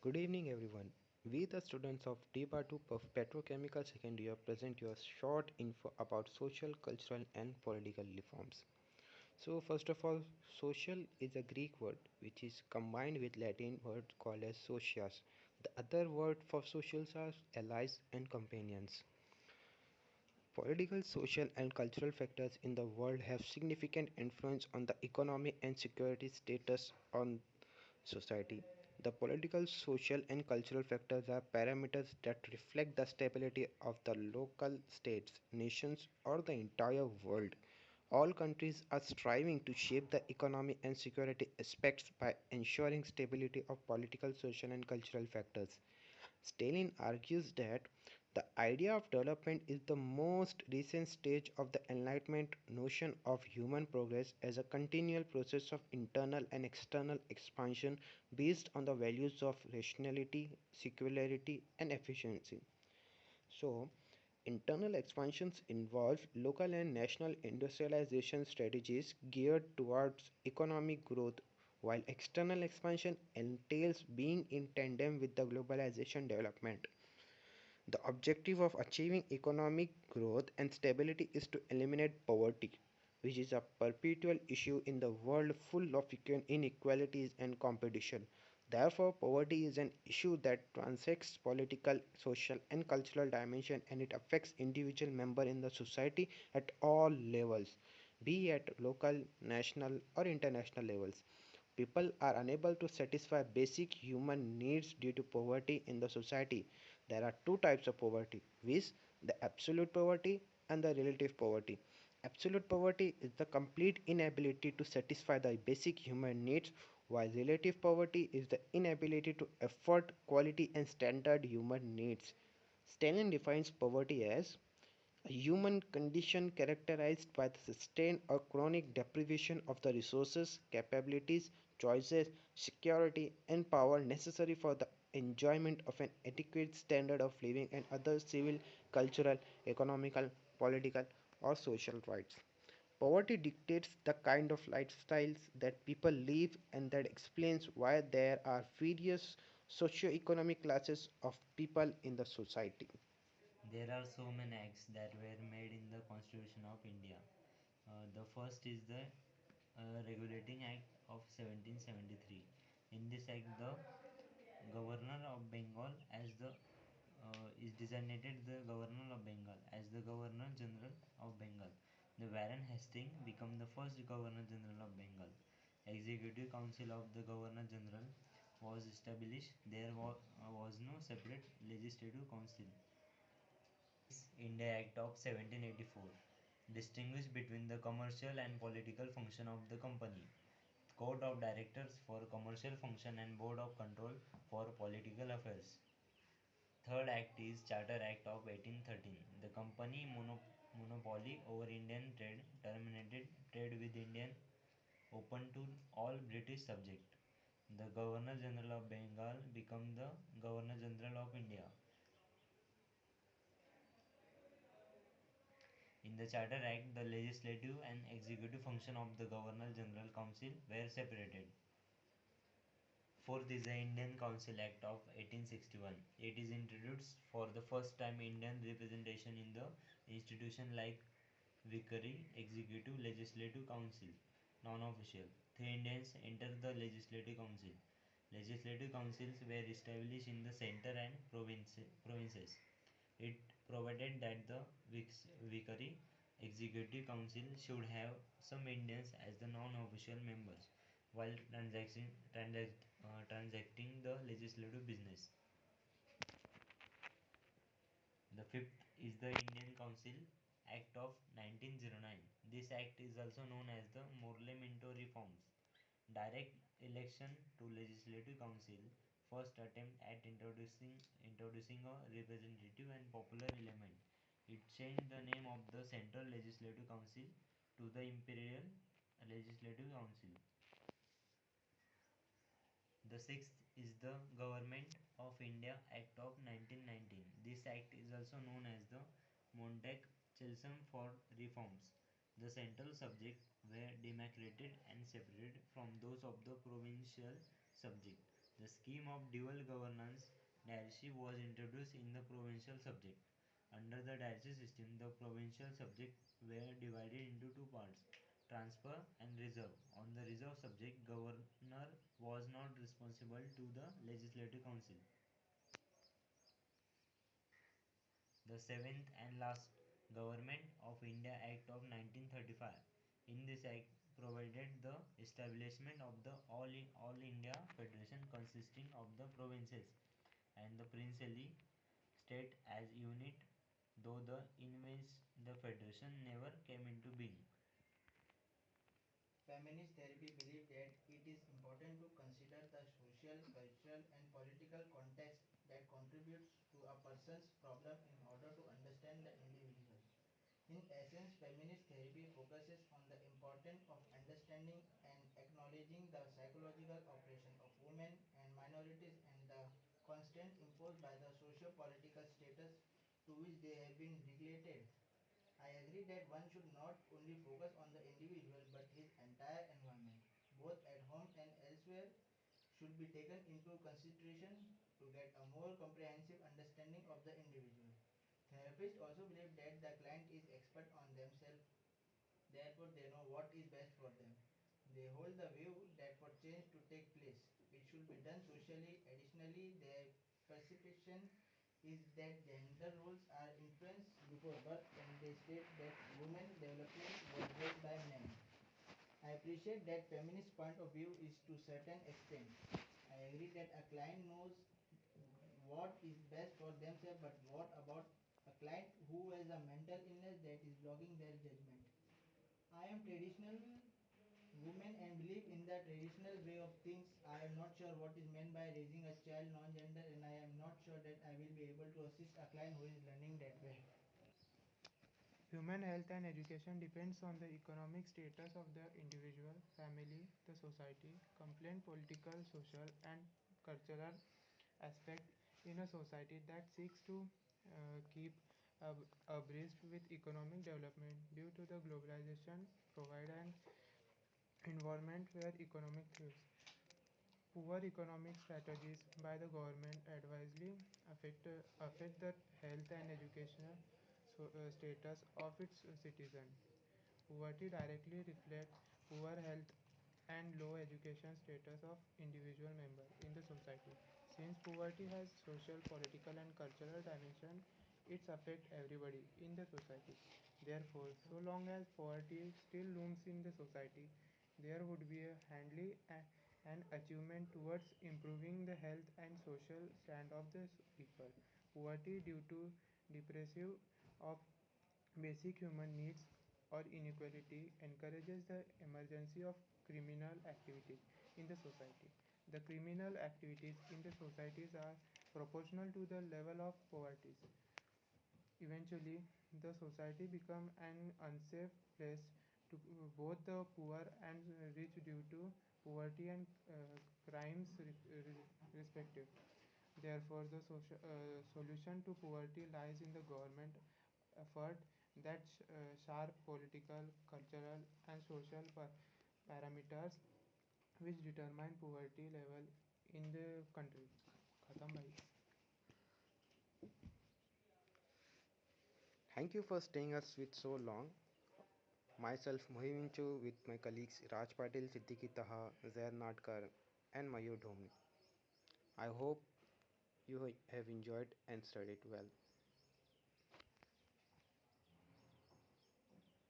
Good evening, everyone. We, the students of D2 Petrochemical Second Year, present you a short info about social, cultural, and political reforms. So, first of all, social is a Greek word which is combined with Latin word called as socias. The other word for socials are allies and companions. Political, social, and cultural factors in the world have significant influence on the economy and security status on society. The political, social, and cultural factors are parameters that reflect the stability of the local states, nations, or the entire world. All countries are striving to shape the economy and security aspects by ensuring stability of political, social, and cultural factors. Stalin argues that the idea of development is the most recent stage of the Enlightenment notion of human progress as a continual process of internal and external expansion based on the values of rationality, secularity, and efficiency. So, internal expansions involve local and national industrialization strategies geared towards economic growth, while external expansion entails being in tandem with the globalization development. The objective of achieving economic growth and stability is to eliminate poverty, which is a perpetual issue in the world full of inequalities and competition. Therefore, poverty is an issue that transcends political, social, and cultural dimension, and it affects individual members in the society at all levels, be it at local, national, or international levels. People are unable to satisfy basic human needs due to poverty in the society. There are two types of poverty, viz. The absolute poverty and the relative poverty. Absolute poverty is the complete inability to satisfy the basic human needs, while relative poverty is the inability to afford quality and standard human needs. Stalin defines poverty as a human condition characterized by the sustained or chronic deprivation of the resources, capabilities, choices, security, and power necessary for the enjoyment of an adequate standard of living and other civil, cultural, economical, political, or social rights. Poverty dictates the kind of lifestyles that people live, and that explains why there are various socio-economic classes of people in the society. There are so many acts that were made in the Constitution of India. The first is the Regulating Act of 1773. In this act, the Governor of Bengal as the is designated the Governor of Bengal as the Governor General of Bengal. The Warren Hastings became the first Governor General of Bengal. Executive Council of the Governor General was established. There was no separate legislative council. India Act of 1784 distinguished between the commercial and political function of the company. Court of Directors for commercial function and Board of Control for political affairs. Third Act is Charter Act of 1813. The company monopoly over Indian trade terminated trade with Indian open to all British subjects. The Governor General of Bengal became the Governor General of India. In the Charter Act, the legislative and executive function of the Governor General Council were separated. Fourth is the Indian Council Act of 1861. It is introduced for the first time Indian representation in the institution like Vicary, Executive, Legislative Council, non-official. Three Indians entered the Legislative Council. Legislative councils were established in the center and provinces. It provided that the Vicary Executive Council should have some Indians as the non-official members while transacting the legislative business. The fifth is the Indian Council Act of 1909. This act is also known as the Morley Minto Reforms. Direct election to Legislative Council, first attempt at introducing a representative and popular element. It changed the name of the Central Legislative Council to the Imperial Legislative Council. The sixth is the Government of India Act of 1919. This act is also known as the Montague-Chelmsford for reforms. The central subjects were demarcated and separated from those of the provincial subject. The scheme of dual governance diarchy was introduced in the provincial subject. Under the diarchy system, the provincial subjects were divided into two parts, transfer and reserve. On the reserve subject, governor was not responsible to the legislative council. The seventh and last Government of India Act of 1935. In this act provided the establishment of the All India Federation consisting of the provinces and the princely state as unit, though the federation never came into being. Feminist therapy believes that it is important to consider the social, cultural, and political context that contributes to a person's problem in order to understand the individual. In essence, feminist therapy focuses on the importance of understanding and acknowledging the psychological operation of women and minorities and the constraints imposed by the socio-political status to which they have been regulated. I agree that one should not only focus on the individual but his entire environment, both at home and elsewhere, should be taken into consideration to get a more comprehensive understanding of the individual. Therapists also believe that the client is expert on themselves, therefore they know what is best for them. They hold the view that for change to take place, it should be done socially. Additionally, their perception is that gender roles are influenced before birth and they state that women's development was led by men. I appreciate that feminist point of view is to certain extent. I agree that a client knows what is best for themselves, but what about a client who has a mental illness that is blocking their judgment? I am traditional woman and believe in the traditional way of things. I am not sure what is meant by raising a child non-gender and I am not sure that I will be able to assist a client who is learning that way. Human health and education depends on the economic status of the individual, family, the society, complaint political, social and cultural aspect in a society that seeks to keep abreast with economic development due to the globalization provide an environment where economic thrives. Poor economic strategies by the government adversely affect the health and educational status of its citizens. Poverty directly reflects poor health and low education status of individual member in the society. Since poverty has social, political and cultural dimension, it affects everybody in the society. Therefore, so long as poverty still looms in the society, there would be a an achievement towards improving the health and social stand of the people. Poverty due to depressive of basic human needs or inequality encourages the emergence of criminal activities in the society. The criminal activities in the societies are proportional to the level of poverty. Eventually, the society becomes an unsafe place to both the poor and rich due to poverty and crimes respective. Therefore, the solution to poverty lies in the government effort that sharp political, cultural, and social parameters which determine poverty level in the country. Khatam bhai. Thank you for staying us with so long. Myself Mohiminchu with my colleagues Raj Patil, Siddiqui Taha, Zair Nadkar and Mayur Dhomni. I hope you have enjoyed and studied well.